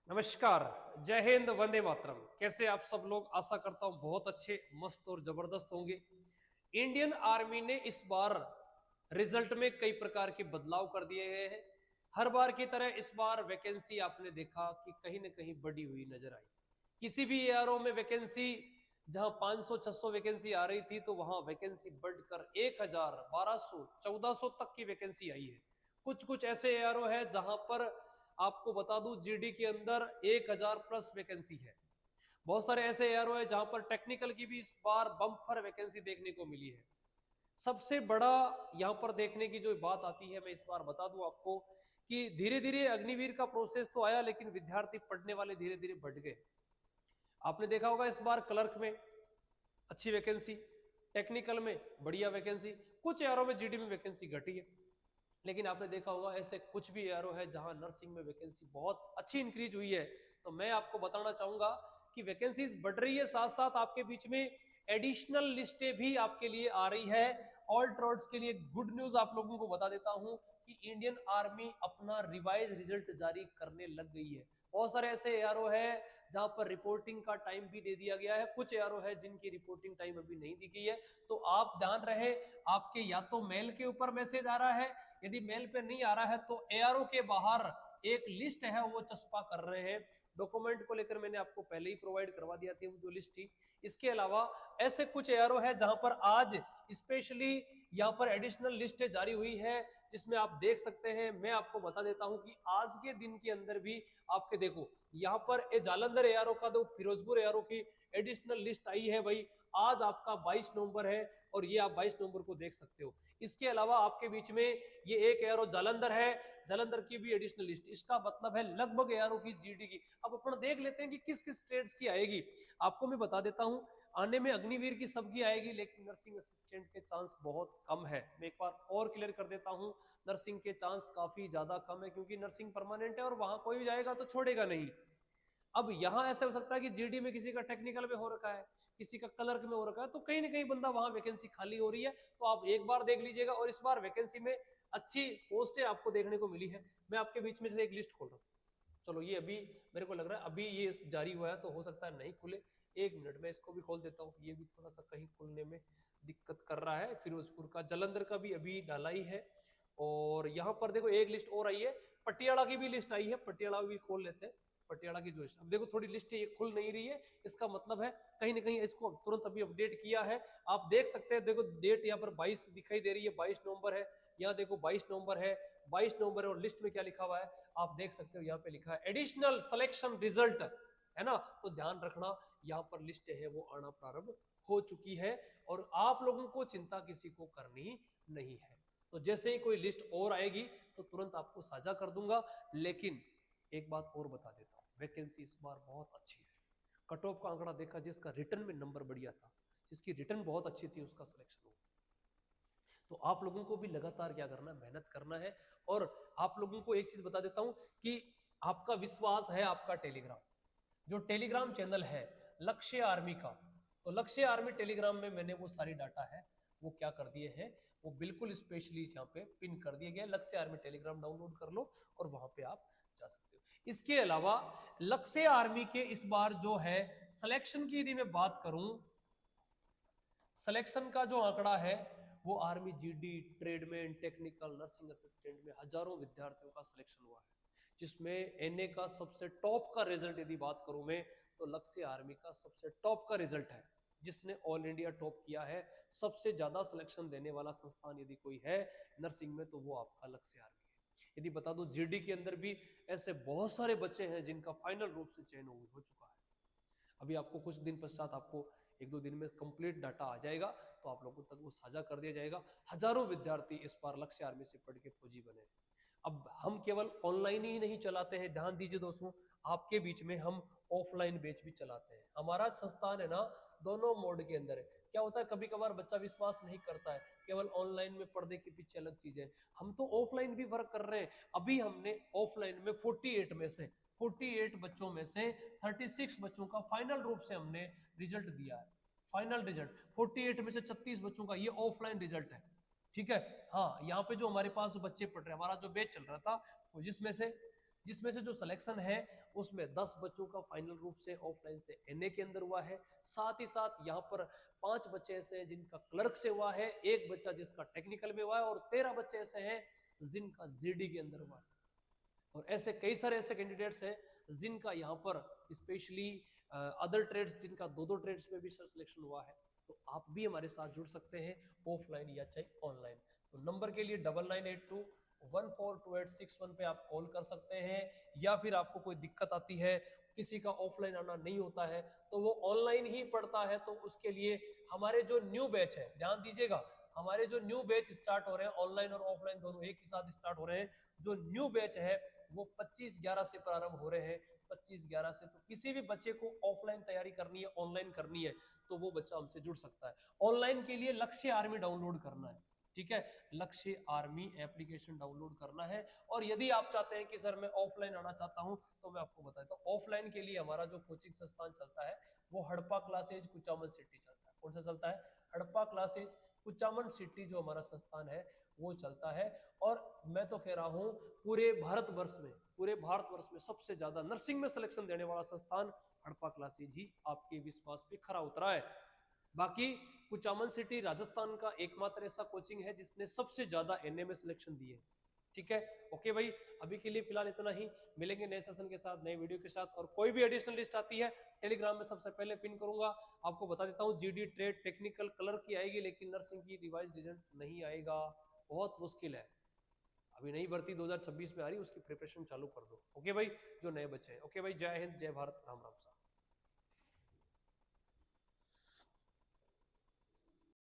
नमस्कार। जय हिंद, वंदे मातरम। कैसे आप सब लोग? आशा करता हूं बहुत अच्छे, मस्त और जबरदस्त होंगे। इंडियन आर्मी ने इस बार रिजल्ट में कई प्रकार के बदलाव कर दिए गए हैं। हर बार की तरह इस बार वैकेंसी आपने देखा कि कहीं ना कहीं बढ़ी हुई नजर आई। किसी भी एआरओ में वैकेंसी जहां 500-600 वैकेंसी आ रही थी, तो वहां वैकेंसी बढ़कर 1000, 1200, 1400 तक की वैकेंसी आई है। कुछ कुछ ऐसे एआरओ है जहां पर आपको बता दूं जीडी के अंदर 1000 प्लस वैकेंसी है। बहुत सारे ऐसे एआरओ है जहां पर टेक्निकल की भी इस बार बम्पर वैकेंसी देखने को मिली है। सबसे बड़ा यहां पर देखने की जो बात आती है, मैं इस बार बता दूं आपको कि धीरे धीरे अग्निवीर का प्रोसेस तो आया, लेकिन विद्यार्थी पढ़ने वाले धीरे धीरे बढ़ गए। आपने देखा होगा इस बार क्लर्क में अच्छी वैकेंसी, टेक्निकल में बढ़िया वैकेंसी, कुछ एआरओ में जीडी में वैकेंसी घटी है। लेकिन आपने देखा होगा ऐसे कुछ भी एआरओ है जहां नर्सिंग में वैकेंसी बहुत अच्छी इंक्रीज हुई है। तो मैं आपको बताना चाहूंगा कि वैकेंसीज बढ़ रही है, साथ साथ आपके बीच में एडिशनल लिस्टें भी आपके लिए आ रही है। ऑल ट्रोड्स के लिए गुड न्यूज आप लोगों को बता देता हूं कि इंडियन आर्मी अपना रिवाइज रिजल्ट जारी करने लग गई है। बहुत सारे ऐसे एआरओ है जहां पर रिपोर्टिंग का टाइम भी दे दिया गया है, कुछ एआरओ है जिनकी रिपोर्टिंग टाइम अभी नहीं दी गई है। तो आप ध्यान रहे, आपके या तो मेल के ऊपर मैसेज आ रहा है, यदि मेल पे नहीं आ रहा है तो एआरओ के बाहर एक लिस्ट है वो चस्पा कर रहे हैं। डॉक्यूमेंट को लेकर मैंने आपको पहले ही प्रोवाइड करवा दिया थी जो लिस्ट थी। इसके अलावा ऐसे कुछ एआरओ है जहां पर आज स्पेशली यहां पर एडिशनल लिस्ट जारी हुई है, जिसमें आप देख सकते हैं। मैं आपको बता देता हूं कि आज के दिन के अंदर भी आपके देखो यहां पर जालंधर एआरओ का दो फिरोजपुर एआरओ की एडिशनल लिस्ट आई है भाई। आज आपका 22 नवंबर है और ये आप 22 नवंबर को देख सकते हो। इसके अलावा आपके बीच में ये एक एआरओ जालंधर है, जालंधर की भी एडिशनल लिस्ट, इसका मतलब है लगभग एआरओ की जीडी की। अब अपन देख लेते हैं कि किस किस स्टेट्स की आएगी। आपको मैं बता देता हूं, आने में अग्निवीर की सबकी आएगी, लेकिन नर्सिंग असिस्टेंट के चांस बहुत कम है। मैं एक बार और क्लियर कर देता हूं, नर्सिंग के चांस काफी ज्यादा कम है, क्योंकि नर्सिंग परमानेंट है और वहां कोई भी जाएगा तो छोड़ेगा नहीं। अब यहां ऐसा हो सकता है कि जीडी में किसी का टेक्निकल में हो रखा है, किसी का क्लर्क में हो रखा है, तो कहीं ना कहीं बंदा वहां वैकेंसी खाली हो रही है। तो आप एक बार देख लीजिएगा। और इस बार वैकेंसी में अच्छी पोस्टें आपको देखने को मिली है। मैं आपके बीच में से एक लिस्ट खोल रहा हूँ। चलो ये अभी मेरे को लग रहा है अभी ये जारी हुआ है, तो हो सकता है नहीं खुले। एक मिनट में इसको भी खोल देता हूँ। ये भी थोड़ा सा कहीं खुलने में दिक्कत कर रहा है। फिरोजपुर का, जलंधर का भी अभी डाला ही है। और यहाँ पर देखो एक लिस्ट और आई है, पटियाला की भी लिस्ट आई है, पटियाला भी खोल लेते हैं। पटियाला की जो लिस्ट, अब देखो थोड़ी लिस्ट ये खुल नहीं रही है, इसका मतलब है कहीं ना कहीं इसको तुरंत अभी अपडेट किया है। आप देख सकते हैं, देखो डेट यहाँ पर 22 दिखाई दे रही है, 22 नवंबर है। यहाँ देखो 22 नवंबर है, 22 नवंबर है। और लिस्ट में क्या लिखा हुआ है आप देख सकते हो, यहाँ पे लिखा है एडिशनल सिलेक्शन रिजल्ट, है ना। तो ध्यान रखना, यहाँ पर लिस्ट है वो आना प्रारंभ हो चुकी है और आप लोगों को चिंता किसी को करनी नहीं है। तो जैसे ही कोई लिस्ट और आएगी तो तुरंत आपको साझा कर दूंगा। लेकिन एक बात और बता देता हूं, वैकेंसी इस बार बहुत अच्छी है। कट ऑफ का आंकड़ा देखा, जिसका रिटर्न में नंबर बढ़िया था, जिसकी रिटर्न बहुत अच्छी थी, उसका सिलेक्शन हो। तो आप लोगों को भी लगातार क्या करना है, मेहनत करना है। और आप लोगों को एक चीज बता देता हूं कि आपका विश्वास है आपका टेलीग्राम, जो टेलीग्राम चैनल है लक्ष्य आर्मी का, तो लक्ष्य आर्मी टेलीग्राम में मैंने वो सारी डाटा है वो क्या कर दिए हैं, वो बिल्कुल स्पेशली यहाँ पे पिन कर दिए गए। लक्ष्य आर्मी टेलीग्राम डाउनलोड कर लो और वहां पे आप जा सकते हो। इसके अलावा लक्ष्य आर्मी के इस बार जो है सिलेक्शन की यदि मैं बात करूं, सिलेक्शन का जो आंकड़ा है वो army GD, tradesman, technical, nursing assistant में हजारों विद्यार्थियों का सिलेक्शन हुआ है। जिसमें एनए का सबसे टॉप का रिजल्ट यदि बात करूं मैं, तो लक्ष्य आर्मी का सबसे टॉप का रिजल्ट है, जिसने ऑल इंडिया टॉप किया है। सबसे ज्यादा सिलेक्शन देने वाला संस्थान यदि कोई है नर्सिंग में, तो वो आपका लक्ष्य आर्मी है। यदि बता दो जीडी के अंदर भी ऐसे बहुत सारे बच्चे हैं जिनका फाइनल रूप से चयन हो चुका है। अभी आपको कुछ दिन पश्चात, आपको एक दो दिन में कंप्लीट डाटा आ जाएगा, तो आप लोगों तक वो साझा कर दिया जाएगा। हजारों विद्यार्थी इस बार लक्ष्य आर्मी से पढ़ के फौजी बने। अब हम केवल ऑनलाइन ही नहीं चलाते हैं, ध्यान दीजिए दोस्तों, आपके बीच में हम ऑफलाइन बैच भी चलाते हैं। हमारा संस्थान है ना, दोनों मोड के अंदर है। क्या होता है, कभी कभार बच्चा विश्वास नहीं करता है, केवल ऑनलाइन में पर्दे के पीछे अलग चीज है। हम तो ऑफलाइन भी वर्क कर रहे हैं। अभी हमने ऑफलाइन में 48 बच्चों में से 36 बच्चों का फाइनल रूप से हमने रिजल्ट दिया है। फाइनल रिजल्ट 48 में से 36 बच्चों का ये ऑफलाइन रिजल्ट है। ठीक है। हाँ, यहाँ पे जो हमारे पास बच्चे पढ़ रहे हैं, हमारा जो बैच चल रहा था, जिसमें से जिसमें से जो सिलेक्शन है उसमें 10 बच्चों का फाइनल रूप से ऑफलाइन से एनए के अंदर हुआ है। साथ ही साथ यहाँ पर 5 बच्चे ऐसे हैं जिनका क्लर्क से हुआ है, एक बच्चा जिसका टेक्निकल में हुआ है और 13 बच्चे ऐसे हैं जिनका जीडी के अंदर हुआ है। और ऐसे कई सारे ऐसे कैंडिडेट्स हैं जिनका यहाँ पर स्पेशली अदर ट्रेड्स, जिनका दो ट्रेड्स में भी सिलेक्शन हुआ है। तो आप भी हमारे साथ जुड़ सकते हैं ऑफलाइन या चाहे ऑनलाइन। तो नंबर के लिए 9982142861 पे आप कॉल कर सकते हैं, या फिर आपको कोई दिक्कत आती है, किसी का ऑफलाइन आना नहीं होता है तो वो ऑनलाइन ही पढ़ता है, तो उसके लिए हमारे जो न्यू बैच है, ध्यान दीजिएगा, हमारे जो न्यू बैच स्टार्ट हो रहे हैं ऑनलाइन और ऑफलाइन दोनों एक ही साथ स्टार्ट हो रहे हैं। जो न्यू बैच है वो 25/11 से प्रारंभ हो रहे हैं, 25/11 से। तो किसी भी बच्चे को ऑफलाइन तैयारी करनी है, ऑनलाइन करनी है, तो वो बच्चा हमसे जुड़ सकता है। ऑनलाइन के लिए लक्ष्य आर्मी डाउनलोड करना है, ठीक है, लक्ष्य आर्मी एप्लीकेशन डाउनलोड करना है। और यदि आप चाहते हैं कि सर मैं ऑफलाइन आना चाहता हूं, तो मैं आपको बताता हूं ऑफलाइन के लिए हमारा जो कोचिंग संस्थान चलता है वो हड़प्पा क्लासेज कुचामन सिटी चलता है। कौन सा चलता है? हड़प्पा क्लासेज कुचामन सिटी जो हमारा संस्थान है वो चलता है। और मैं तो कह रहा हूं पूरे भारतवर्ष में सबसे ज्यादा नर्सिंग में सिलेक्शन देने वाला संस्थान हड़प्पा क्लासेज ही आपके विश्वास पे खरा उतरा है। बाकी कुचामन सिटी राजस्थान का एकमात्र ऐसा कोचिंग है जिसने सबसे ज्यादा एनए में सिलेक्शन दिए। ठीक है, ओके भाई, अभी के लिए फिलहाल इतना ही। मिलेंगे नए सेशन के साथ, नए वीडियो के साथ। और कोई भी एडिशनल लिस्ट आती है टेलीग्राम में सबसे पहले पिन करूंगा। आपको बता देता हूँ जीडी ट्रेड टेक्निकल कलर की आएगी, लेकिन नर्सिंग की रिवाइज रिजल्ट नहीं आएगा, बहुत मुश्किल है। अभी नई भर्ती 2026 में आ रही, उसकी प्रिपरेशन चालू कर दो। ओके भाई, जो नए बच्चे हैं। ओके भाई, जय हिंद, जय भारत, राम राम साहब।